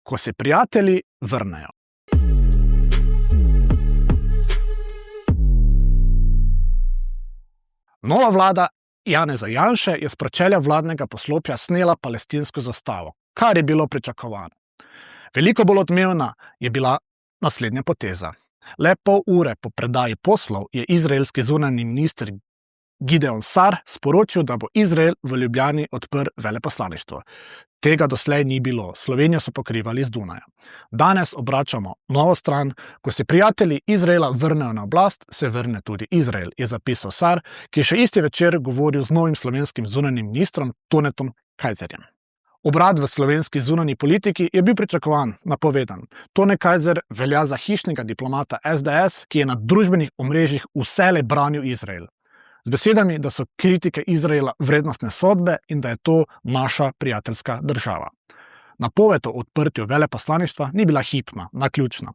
ko se prijatelji vrnejo. Nova vlada Janeza Janše je s pročelja vladnega poslopja snela palestinsko zastavo, kar je bilo pričakovano. Veliko bolj odmevna je bila naslednja poteza. Le pol ure po predaji poslov je izraelski zunanji minister Gideon Sar sporočil, da bo Izrael v Ljubljani odprl veleposlaništvo. Tega doslej ni bilo, Slovenijo so pokrivali z Dunaja. Danes obračamo novo stran, ko se prijatelji Izraela vrnejo na oblast, se vrne tudi Izrael, je zapisal Sar, ki je še isti večer govoril z novim slovenskim zunanjim ministrom Tonetom Kajzerjem. Obrat v slovenski zunanji politiki je bil pričakovan, napovedan. Tone Kajzer velja za hišnega diplomata SDS, ki je na družbenih omrežjih vselej branil Izrael. Z besedami, da so kritike Izraela vrednostne sodbe in da je to naša prijateljska država. Napoved o odprtju veleposlaništva ni bila hipna, naključna.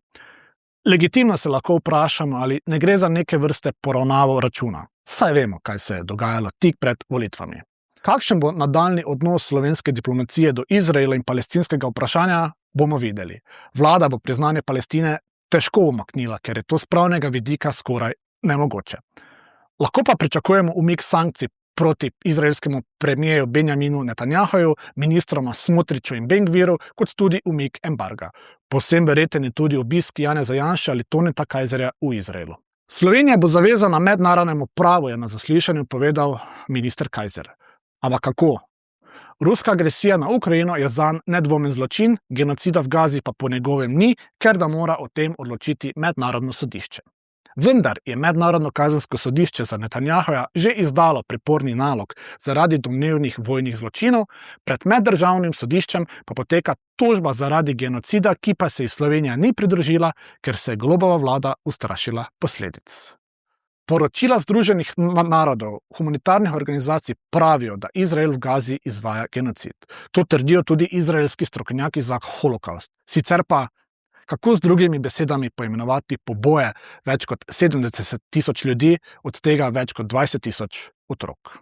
Legitimno se lahko vprašamo, ali ne gre za neke vrste poravnavo računa. Saj vemo, kaj se je dogajalo tik pred volitvami. Kakšen bo nadaljnji odnos slovenske diplomacije do Izraela in palestinskega vprašanja, bomo videli. Vlada bo priznanje Palestine težko umaknila, ker je to s pravnega vidika skoraj nemogoče. Lahko pa pričakujemo umik sankcij proti izraelskemu premijeju Benjaminu Netanjahuju, ministroma Smotriču in Ben-Gviru, kot tudi umik embarga. Povsem verjeten je tudi obisk Janeza Janše ali Toneta Kajzerja v Izraelu. Slovenija bo zavezana mednarodnemu pravu, je na zaslišanju povedal minister Kajzer. Ampak kako? Ruska agresija na Ukrajino je zanj nedvomen zločin, genocida v Gazi pa po njegovem ni, ker da mora o tem odločiti mednarodno sodišče. Vendar je mednarodno kazensko sodišče za Netanjahuja že izdalo priporni nalog zaradi domnevnih vojnih zločinov, pred meddržavnim sodiščem pa poteka tožba zaradi genocida, ki pa se ji Slovenija ni pridružila, ker se je Golobova vlada ustrašila posledic. Poročila Združenih narodov, humanitarnih organizacij pravijo, da Izrael v Gazi izvaja genocid. To trdijo tudi izraelski strokovnjaki za holokaust. Sicer pa, kako z drugimi besedami poimenovati poboje več kot 70 tisoč ljudi, od tega več kot 20 tisoč otrok.